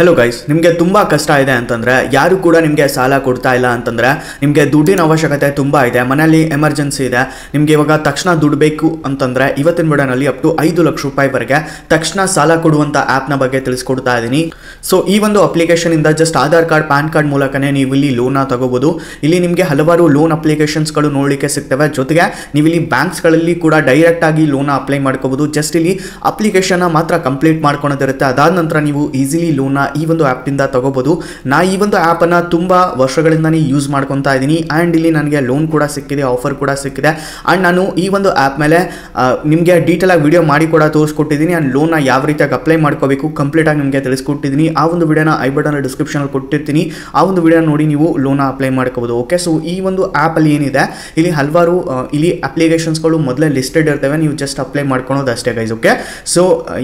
Hello guys, ನಿಮಗೆ ತುಂಬ ಕಷ್ಟ ಇದೆ ಅಂತಂದರೆ, ಯಾರು ಕೂಡ ನಿಮಗೆ ಸಾಲ ಕೊಡ್ತಾ ಇಲ್ಲ ಅಂತಂದರೆ, ನಿಮಗೆ ದುಡ್ಡಿನ ಅವಶ್ಯಕತೆ ತುಂಬ ಇದೆ, ಮನೆಯಲ್ಲಿ ಎಮರ್ಜೆನ್ಸಿ ಇದೆ, ನಿಮಗೆ ಇವಾಗ ತಕ್ಷಣ ದುಡ್ಡು ಬೇಕು ಅಂತಂದರೆ ಇವತ್ತಿನ ವಿಡಿಯೋನಲ್ಲಿ ಅಪ್ ಟು 5 ಲಕ್ಷ ರೂಪಾಯಿವರೆಗೆ ತಕ್ಷಣ ಸಾಲ ಕೊಡುವಂಥ ಆ್ಯಪ್ನ ಬಗ್ಗೆ ತಿಳಿಸ್ಕೊಡ್ತಾ ಇದ್ದೀನಿ. ಸೊ ಈ ಒಂದು ಅಪ್ಲಿಕೇಶನಿಂದ just Aadhaar card, PAN card ಮೂಲಕನೇ ನೀವು ಇಲ್ಲಿ ಲೋನ್ನ ತಗೋಬೋದು. ಇಲ್ಲಿ ನಿಮಗೆ ಹಲವಾರು ಲೋನ್ ಅಪ್ಲಿಕೇಶನ್ಸ್ಗಳು ನೋಡಲಿಕ್ಕೆ ಸಿಗ್ತವೆ. ಜೊತೆಗೆ ನೀವು ಇಲ್ಲಿ ಬ್ಯಾಂಕ್ಸ್ಗಳಲ್ಲಿ ಕೂಡ ಡೈರೆಕ್ಟಾಗಿ ಲೋನ್ನ ಅಪ್ಲೈ ಮಾಡ್ಕೋಬೋದು. ಜಸ್ಟ್ ಇಲ್ಲಿ ಅಪ್ಲಿಕೇಶನ್ನ ಮಾತ್ರ ಕಂಪ್ಲೀಟ್ ಮಾಡ್ಕೊಳೋದಿರುತ್ತೆ. ಅದಾದ ನಂತರ ನೀವು ಈಸಿಲಿ ಲೋನ್ನ ಈ ಒಂದು ಆ್ಯಪಿಂದ ತಗೋಬೋದು. ನಾ ಈ ಒಂದು ಆ್ಯಪನ್ನು ತುಂಬ ವರ್ಷಗಳಿಂದನೇ ಯೂಸ್ ಮಾಡ್ಕೊತಾ ಇದ್ದೀನಿ ಆ್ಯಂಡ್ ಇಲ್ಲಿ ನನಗೆ ಲೋನ್ ಕೂಡ ಸಿಕ್ಕಿದೆ, ಆಫರ್ ಕೂಡ ಸಿಕ್ಕಿದೆ. ಆ್ಯಂಡ್ ನಾನು ಈ ಒಂದು ಆ್ಯಪ್ ಮೇಲೆ ನಿಮಗೆ ಡೀಟೇಲಾಗಿ ವಿಡಿಯೋ ಮಾಡಿ ಕೂಡ ತೋರಿಸ್ಕೊಟ್ಟಿದ್ದೀನಿ. ಆ್ಯಂಡ್ ಲೋನ್ನ ಯಾವ ರೀತಿಯಾಗಿ ಅಪ್ಲೈ ಮಾಡ್ಕೋಬೇಕು ಕಂಪ್ಲೀಟಾಗಿ ನಿಮಗೆ ತಿಳಿಸ್ಕೊಟ್ಟಿದ್ದೀನಿ. ಆ ಒಂದು ವಿಡಿಯೋನ ಐ ಬಟನ್ ಡಿಸ್ಕ್ರಿಪ್ಷನಲ್ಲಿ ಕೊಟ್ಟಿರ್ತೀನಿ. ಆ ಒಂದು ವಿಡಿಯೋ ನೋಡಿ ನೀವು ಲೋನ್ನ ಅಪ್ಲೈ ಮಾಡ್ಕೋಬೋದು. ಓಕೆ, ಸೊ ಈ ಒಂದು ಆ್ಯಪಲ್ಲಿ ಏನಿದೆ, ಇಲ್ಲಿ ಹಲವಾರು ಇಲ್ಲಿ ಅಪ್ಲಿಕೇಶನ್ಸ್ಗಳು ಮೊದಲೇ ಲಿಸ್ಟೆಡ್ ಇರ್ತವೆ. ನೀವು ಜಸ್ಟ್ ಅಪ್ಲೈ ಮಾಡ್ಕೊಳೋದು ಅಷ್ಟೇ ಗೈಸ್. ಓಕೆ, ಸೊ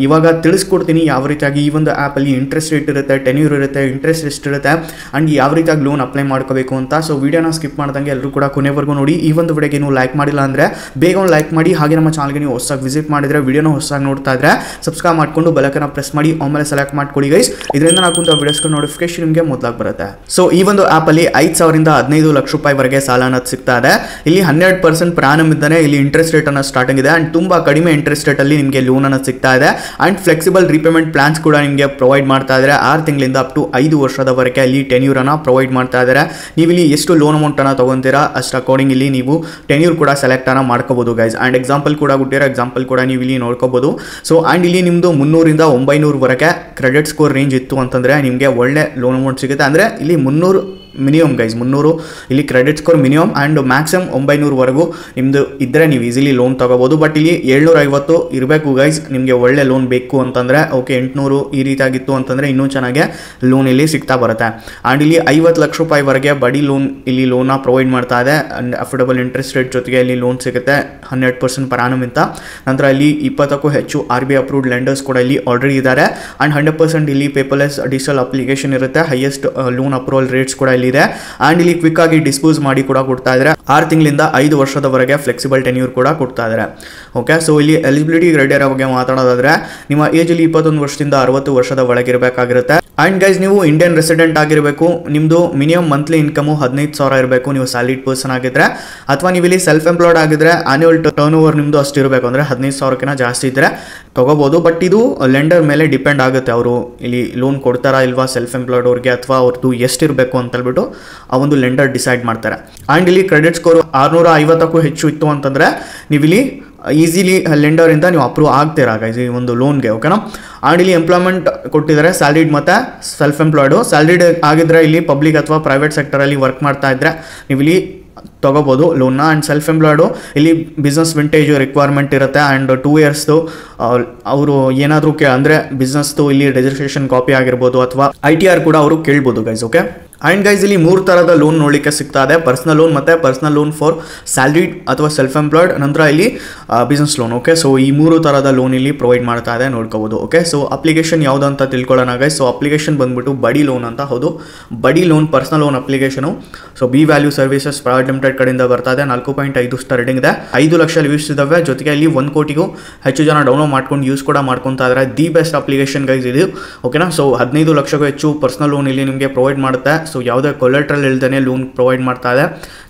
ಇವಾಗ ತಿಳಿಸ್ಕೊಡ್ತೀನಿ ಯಾವ ರೀತಿಯಾಗಿ ಈ ಒಂದು ಆ್ಯಪಲ್ಲಿ ಇಂಟ್ರೆಸ್ಟ್ ರೇಟ್ ಇರುತ್ತೆ, ಟೆನ್ಯೂರ್ ಇರುತ್ತೆ, ಇಂಟ್ರೆಸ್ಟ್ ಎಷ್ಟಿರುತ್ತೆ ಆ್ಯಂಡ್ ಯಾವ ರೀತಿಯಾಗಿ ಲೋನ್ ಅಪ್ಲೈ ಮಾಡ್ಕೋಬೇಕು ಅಂತ. ಸೊ ವಿಡಿಯೋನ ಸ್ಕಿಪ್ ಮಾಡ್ದಂಗೆ ಎಲ್ಲರೂ ಕೂಡ ಕೊನೆವರೆಗೂ ನೋಡಿ. ಈ ಒಂದು ವಿಡಿಯೋಗೆ ನೀವು ಲೈಕ್ ಮಾಡಿಲ್ಲ ಅಂದರೆ ಬೇಗ ಒಂದು ಲೈಕ್ ಮಾಡಿ. ಹಾಗೆ ನಮ್ಮ ಚಾನಲ್ಗೆ ನೀವು ಹೊಸದಾಗಿ ವಿಸಿಟ್ ಮಾಡಿದರೆ, ವಿಡಿಯೋನ ಹೊಸದಾಗಿ ನೋಡ್ತಾ ಇದ್ರೆ ಸಬ್ಸ್ಕ್ರೈಬ್ ಮಾಡಿಕೊಂಡು ಬೆಲಕನ್ನು ಪ್ರೆಸ್ ಮಾಡಿ ಆಮೇಲೆ ಸೆಲೆಕ್ಟ್ ಮಾಡ್ಕೊಳ್ಳಿ ಗೈಸ್. ಇದರಿಂದ ನಾಕುಂತ ವಿಡಿಯೋಸ್ಗಳ ನೋಟಿಫಿಕೇಶನ್ ನಿಮಗೆ ಮೊದಲಾಗಿ ಬರುತ್ತೆ. ಸೊ ಈ ಒಂದು ಆ್ಯಪಲ್ಲಿ 5,000 ರಿಂದ 15 ಲಕ್ಷ ರೂಪಾಯಿವರೆಗೆ ಸಾಲ ಅನ್ನೋದು ಸಿಗ್ತಾ ಇದೆ. ಇಲ್ಲಿ 12% ಪ್ರಾರಂಭ ಇದ್ದಾನೆ. ಇಲ್ಲಿ ಇಂಟ್ರೆಸ್ಟ್ ರೇಟ್ ಅನ್ನೋ ಸ್ಟಾರ್ಟಿಂಗ್ ಇದೆ ಆ್ಯಂಡ್ ತುಂಬ ಕಡಿಮೆ ಇಂಟ್ರೆಸ್ಟ್ ರೇಟಲ್ಲಿ ನಿಮಗೆ ಲೋನ್ ಅನ್ನೋದು ಸಿಗ್ತಾ ಇದೆ. ಆ್ಯಂಡ್ ಫ್ಲೆಕ್ಸಿಬಲ್ ರೀಪೇಮೆಂಟ್ ಪ್ಲಾನ್ಸ್ ಕೂಡ ನಿಮಗೆ ಪ್ರೊವೈಡ್ ಮಾಡ್ತಾ ಇದ್ದಾರೆ. 6 ತಿಂಗಳಿಂದ ಅಪ್ ಟು 5 ವರ್ಷದವರೆಗೆ ಇಲ್ಲಿ ಟೆನ್ಯೂರನ್ನು ಪ್ರೊವೈಡ್ ಮಾಡ್ತಾ ಇದ್ದಾರೆ. ನೀವು ಇಲ್ಲಿ ಎಷ್ಟು ಲೋನ್ ಅಮೌಂಟನ್ನು ತೊಗೊತೀರಾ ಅಷ್ಟು ಅಕಾರ್ಡಿಂಗ್ ಇಲ್ಲಿ ನೀವು ಟೆನ್ಯೂರ್ ಕೂಡ ಸೆಲೆಕ್ಟನ್ನು ಮಾಡ್ಕೋಬೋದು ಗೈಸ್. ಆ್ಯಂಡ್ ಎಕ್ಸಾಂಪಲ್ ಕೂಡ ಕೊಟ್ಟಿರೋ ಎಕ್ಸಾಂಪಲ್ ಕೂಡ ನೀವು ಇಲ್ಲಿ ನೋಡ್ಕೋಬೋದು. ಸೊ ಆ್ಯಂಡ್ ಇಲ್ಲಿ ನಿಮ್ಮದು 300 ರಿಂದ 900ವರೆಗೆ ಕ್ರೆಡಿಟ್ ಸ್ಕೋರ್ ರೇಂಜ್ ಇತ್ತು ಅಂತಂದರೆ ನಿಮಗೆ ಒಳ್ಳೆ ಲೋನ್ ಅಮೌಂಟ್ ಸಿಗುತ್ತೆ. ಅಂದರೆ ಇಲ್ಲಿ 300 ಮಿನಿಮಮ್ ಗೈಸ್, 300 ಇಲ್ಲಿ credit score minimum and maximum 900ವರೆಗೂ ನಿಮ್ಮದು ಇದ್ದರೆ ನೀವು ಈಸಿಲಿ ಲೋನ್ ತೊಗೋಬೋದು. ಬಟ್ ಇಲ್ಲಿ 750 ಇರಬೇಕು ಗೈಸ್ ನಿಮಗೆ ಒಳ್ಳೆ ಲೋನ್ ಬೇಕು ಅಂತಂದರೆ. ಓಕೆ, 800 ಈ ರೀತಿಯಾಗಿತ್ತು ಅಂತಂದರೆ ಇನ್ನೂ ಚೆನ್ನಾಗೆ ಲೋನ್ ಇಲ್ಲಿ ಸಿಗ್ತಾ ಬರುತ್ತೆ. ಆ್ಯಂಡ್ ಇಲ್ಲಿ 50 ಲಕ್ಷ ರೂಪಾಯಿವರೆಗೆ ಬಡಿ ಲೋನ್ ಇಲ್ಲಿ ಲೋನ್ನ ಪ್ರೊವೈಡ್ ಮಾಡ್ತಾ ಇದೆ. ಆ್ಯಂಡ್ ಅಫೋರ್ಡಬಲ್ ಇಂಟ್ರೆಸ್ಟ್ ರೇಟ್ ಜೊತೆಗೆ ಇಲ್ಲಿ ಲೋನ್ ಸಿಗುತ್ತೆ 100% ಪರ್ ಆನಮ್ ಇಂತ. ನಂತರ ಇಲ್ಲಿ 20ಕ್ಕೂ ಹೆಚ್ಚು RBI ಅಪ್ರೂವ್ಡ್ ಲೆಂಡರ್ಸ್ ಕೂಡ ಇಲ್ಲಿ ಆಲ್ರೆಡಿ ಇದ್ದಾರೆ. ಆ್ಯಂಡ್ 100% ಇಲ್ಲಿ ಪೇಪರ್ಲೆಸ್ ಡಿಜಿಟಲ್ ಅಪ್ಲಿಕೇಶನ್ ಇರುತ್ತೆ. ಹೈಯೆಸ್ಟ್ ಲೋನ್ ಅಪ್ರೂವಲ್ ರೇಟ್ಸ್ ಕೂಡ ಇಲ್ಲಿ ಇದೆ. ಆ್ಯಂಡ್ ಇಲ್ಲಿ ಕ್ವಿಕ್ ಆಗಿ ಡಿಸ್ಪೋಸ್ ಮಾಡಿ ಕೂಡ ಕೊಡ್ತಾ ಇದ್ದಾರೆ. 6 ತಿಂಗಳಿಂದ 5 ವರ್ಷದವರೆಗೆ ಫ್ಲೆಕ್ಸಿಬಲ್ ಟೆನ್ಯೂರ್ ಕೂಡ ಕೊಡ್ತಾ ಇದ್ದಾರೆ. ಓಕೆ, ಸೊ ಇಲ್ಲಿ ಎಲಿಜಿಬಿಲಿಟಿ ಕ್ರೈಟೇರಿಯಾ ಬಗ್ಗೆ ಮಾತಾಡೋದಾದ್ರೆ ನಿಮ್ಮ ಏಜ್ ಇಲ್ಲಿ 21 ವರ್ಷದಿಂದ 60 ವರ್ಷದ ಒಳಗಿರಬೇಕಾಗಿರುತ್ತೆ. ಆ್ಯಂಡ್ ಗೈಸ್ ನೀವು ಇಂಡಿಯನ್ ರೆಸಿಡೆಂಟ್ ಆಗಿರಬೇಕು. ನಿಮ್ಮದು ಮಿನಿಮಮ್ ಮಂತ್ಲಿ ಇನ್ಕಮು 15,000 ಇರಬೇಕು ನೀವು ಸ್ಯಾಲರಿಡ್ ಪರ್ಸನ್ ಆಗಿದ್ರೆ. ಅಥವಾ ನೀವು ಇಲ್ಲಿ ಸೆಲ್ಫ್ ಎಂಪ್ಲಾಯ್ಡ್ ಆಗಿದ್ರೆ ಆನ್ಯುವಲ್ ಟರ್ನ್ ಓವರ್ ನಿಮ್ಮದು ಅಷ್ಟು ಇರಬೇಕು. ಅಂದರೆ 15,000ಕ್ಕಿಂತ ಜಾಸ್ತಿ ಇದ್ದರೆ ತೊಗೋಬೋದು. ಬಟ್ ಇದು ಲೆಂಡರ್ ಮೇಲೆ ಡಿಪೆಂಡ್ ಆಗುತ್ತೆ, ಅವರು ಇಲ್ಲಿ ಲೋನ್ ಕೊಡ್ತಾರಾ ಇಲ್ವಾ ಸೆಲ್ಫ್ ಎಂಪ್ಲಾಯ್ಡ್ ಅವ್ರಿಗೆ, ಅಥವಾ ಅವ್ರದ್ದು ಎಷ್ಟಿರಬೇಕು ಅಂತ ಹೇಳ್ಬಿಟ್ಟು ಆ ಒಂದು ಲೆಂಡರ್ ಡಿಸೈಡ್ ಮಾಡ್ತಾರೆ. ಆ್ಯಂಡ್ ಇಲ್ಲಿ ಕ್ರೆಡಿಟ್ ಸ್ಕೋರ್ 650ಕ್ಕೂ ಹೆಚ್ಚು ಇತ್ತು ಅಂತಂದರೆ ನೀವು ಇಲ್ಲಿ ಈಸಿಲಿ ಲೆಂಡರಿಂದ ನೀವು ಅಪ್ರೂವ್ ಆಗ್ತೀರಾ ಗೈಸ್ ಈ ಒಂದು ಲೋನ್ಗೆ. ಓಕೆನಾ. ಆ್ಯಂಡ್ ಇಲ್ಲಿ ಎಂಪ್ಲಾಯ್ಮೆಂಟ್ ಕೊಟ್ಟಿದ್ದಾರೆ ಸ್ಯಾಲರಿಡ್ ಮತ್ತು ಸೆಲ್ಫ್ ಎಂಪ್ಲಾಯ್ಡು. ಸ್ಯಾಲರಿಡ್ ಆಗಿದ್ರೆ ಇಲ್ಲಿ ಪಬ್ಲಿಕ್ ಅಥವಾ ಪ್ರೈವೇಟ್ ಸೆಕ್ಟರಲ್ಲಿ ವರ್ಕ್ ಮಾಡ್ತಾ ಇದ್ದರೆ ನೀವು ಇಲ್ಲಿ ತೊಗೋಬೋದು ಲೋನ್ನ. ಆ್ಯಂಡ್ ಸೆಲ್ಫ್ ಎಂಪ್ಲಾಯ್ಡು ಇಲ್ಲಿ ಬಿಸ್ನೆಸ್ ವಿಂಟೇಜ್ ರಿಕ್ವೈರ್ಮೆಂಟ್ ಇರುತ್ತೆ. ಆ್ಯಂಡ್ 2 ಇಯರ್ಸ್ದು ಅವರು ಏನಾದರೂ ಅಂದರೆ ಬಿಸ್ನೆಸ್ದು ಇಲ್ಲಿ ರಿಜಿಸ್ಟ್ರೇಷನ್ ಕಾಪಿ ಆಗಿರ್ಬೋದು ಅಥವಾ ITR ಕೂಡ ಅವರು ಕೇಳ್ಬೋದು ಗೈಸ್. ಓಕೆ, ಆ್ಯಂಡ್ ಗೈಸ್ ಇಲ್ಲಿ 3 ಥರದ ಲೋನ್ ನೋಡಲಿಕ್ಕೆ ಸಿಗ್ತಾ ಇದೆ. ಪರ್ಸನಲ್ ಲೋನ್ ಮತ್ತು ಪರ್ಸನಲ್ ಲೋನ್ ಫಾರ್ ಸ್ಯಾಲರಿಡ್ ಅಥವಾ ಸೆಲ್ಫ್ ಎಂಪ್ಲಾಯ್ಡ್, ನಂತರ ಇಲ್ಲಿ ಬಿಸ್ನೆಸ್ ಲೋನ್. ಓಕೆ, ಸೊ ಈ 3 ಥರದ ಲೋನ್ ಇಲ್ಲಿ ಪ್ರೊವೈಡ್ ಮಾಡ್ತಾ ಇದೆ, ನೋಡ್ಕೋಬೋದು. ಓಕೆ, ಸೊ ಅಪ್ಲಿಕೇಶನ್ ಯಾವುದು ಅಂತ ತಿಳ್ಕೊಳ್ಳೋಣ ಗೈಸ್. ಸೊ ಅಪ್ಲಿಕೇಶನ್ ಬಂದ್ಬಿಟ್ಟು ಬಡಿ ಲೋನ್ ಅಂತ. ಹೌದು, ಬಡಿ loan personal loan application. So B value services private limited ಕಡೆಯಿಂದ ಬರ್ತಾ ಇದೆ. 4.5 ಸ್ಟಾರ್ಟಿಂಗ್ ಇದೆ. 5 ಲಕ್ಷ ವ್ಯೂಸ್ ಇದಾವೆ. ಜೊತೆಗೆ ಇಲ್ಲಿ 1 ಕೋಟಿಗೂ ಹೆಚ್ಚು ಜನ ಡೌನ್ಲೋಡ್ ಮಾಡ್ಕೊಂಡು ಯೂಸ್ ಕೂಡ ಮಾಡ್ಕೊತಾ ಇದ್ದಾರೆ. ದಿ ಬೆಸ್ಟ್ ಅಪ್ಲಿಕೇಶನ್ ಗೈಸ್ ಇದು. ಓಕೆನಾ. ಸೊ 15 ಲಕ್ಷಕ್ಕೂ ಹೆಚ್ಚು ಪರ್ಸನಲ್ ಲೋನ್ ಇಲ್ಲಿ ನಿಮಗೆ ಪ್ರೊವೈಡ್ ಮಾಡುತ್ತೆ. ಸೊ ಯಾವುದೇ ಕೊಲೆಟ್ರಲ್ ಇಲ್ದೇ ಲೋನ್ ಪ್ರೊವೈಡ್ ಮಾಡ್ತಾ ಇದೆ.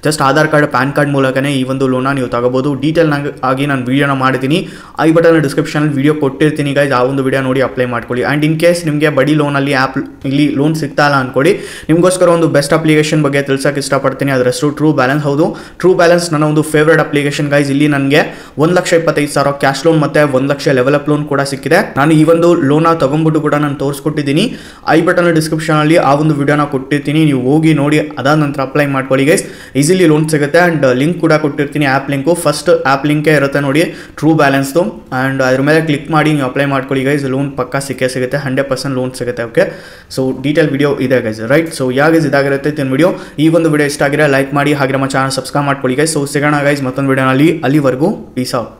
Just Aadhaar card, PAN card ಮೂಲಕನೇ ಈ ಒಂದು ಲೋನ್ನ ನೀವು ತಗೋಬೋದು. ಡೀಟೇಲ್ ಆಗಿ ನಾನು ವೀಡಿಯೋನ ಮಾಡಿದ್ದೀನಿ. ಐ ಬಟನ್ ಡಿಸ್ಕ್ರಿಪ್ಷನಲ್ಲಿ ವೀಡಿಯೋ ಕೊಟ್ಟಿರ್ತೀನಿ ಗೈಸ್. ಆ ಒಂದು ವೀಡಿಯೋ ನೋಡಿ ಅಪ್ಲೈ ಮಾಡ್ಕೊಳ್ಳಿ. ಆ್ಯಂಡ್ ಇನ್ ಕೇಸ್ ನಿಮಗೆ ಬಡಿ ಲೋನಲ್ಲಿ ಆ್ಯಪ್ ಇಲ್ಲಿ ಲೋನ್ ಸಿಗ್ತಾ ಇಲ್ಲ ಅಂದ್ಕೊಳ್ಳಿ, ನಿಮಗೋಸ್ಕರ ಒಂದು ಬೆಸ್ಟ್ ಅಪ್ಲಿಕೇಶನ್ ಬಗ್ಗೆ ತಿಳ್ಸೋಕೆ ಇಷ್ಟಪಡ್ತೀನಿ. ಅದರ ಹೆಸರು ಟ್ರೂ ಬ್ಯಾಲೆನ್ಸ್. ಹೌದು, ಟ್ರೂ ಬ್ಯಾಲೆನ್ಸ್ ನನ್ನ ಒಂದು ಫೇವ್ರೇಟ್ ಅಪ್ಲಿಕೇಶನ್ ಗೈಸ್. ಇಲ್ಲಿ ನನಗೆ 1,25,000 ಕ್ಯಾಶ್ ಲೋನ್ ಮತ್ತು 1 ಲಕ್ಷ ಲೆವೆಲ್ ಅಪ್ ಲೋನ್ ಕೂಡ ಸಿಕ್ಕಿದೆ. ನಾನು ಈ ಒಂದು ಲೋನ ತೊಗೊಂಡ್ಬಿಟ್ಟು ಕೂಡ ನಾನು ತೋರಿಸ್ಕೊಟ್ಟಿದ್ದೀನಿ. ಐ ಬಟನ್ ಡಿಸ್ಕ್ರಿಪ್ಷನಲ್ಲಿ ಆ ಒಂದು ವಿಡಿಯೋನ ಕೊಟ್ಟಿರ್ತೀನಿ, ನೀವು ಹೋಗಿ ನೋಡಿ. ಅದಾದ ನಂತರ ಅಪ್ಲೈ ಮಾಡ್ಕೊಳ್ಳಿ ಗೈಸ್. ಈಸಿಲಿ ಲೋನ್ ಸಿಗುತ್ತೆ. ಆ್ಯಂಡ್ ಲಿಂಕ್ ಕೂಡ ಕೊಟ್ಟಿರ್ತೀನಿ, ಆ್ಯಪ್ ಲಿಂಕು. ಫಸ್ಟ್ ಆ್ಯಪ್ ಲಿಂಕೇ ಇರುತ್ತೆ ನೋಡಿ, ಟ್ರೂ ಬ್ಯಾಲೆನ್ಸ್ದು. ಆ್ಯಂಡ್ ಅದ್ರ ಮೇಲೆ ಕ್ಲಿಕ್ ಮಾಡಿ ನೀವು ಅಪ್ಲೈ ಮಾಡ್ಕೊಳ್ಳಿ ಗೈಸ್. ಲೋನ್ ಪಕ್ಕ ಸಿಗುತ್ತೆ, 100% ಲೋನ್ ಸಿಗುತ್ತೆ. ಓಕೆ, ಸೊ ಡೀಟೇಲ್ ವಿಡಿಯೋ ಇದೆ ಗೈಸ್, ರೈಟ್. ಸೊ ಯಾಗೈಸ್ ಇದಾಗಿರುತ್ತೆ ತಿನ್ ವಿಡಿಯೋ. ಈ ಒಂದು ವಿಡಿಯೋ ಇಷ್ಟ ಆಗಿರೋ ಲೈಕ್ ಮಾಡಿ, ಹಾಗೆ ನಮ್ಮ ಚಾನಲ್ ಸಬ್ಸ್ಕ್ರೈಬ್ ಮಾಡ್ಕೊಳ್ಳಿ ಗೈಸ್. ಸೊ ಸಿಗೋಣ ಗೈಸ್ ಮತ್ತೊಂದು ವಿಡಿಯೋನಲ್ಲಿ. ಅಲ್ಲಿವರೆಗೂ ಪೀಸ್ ಔಟ್.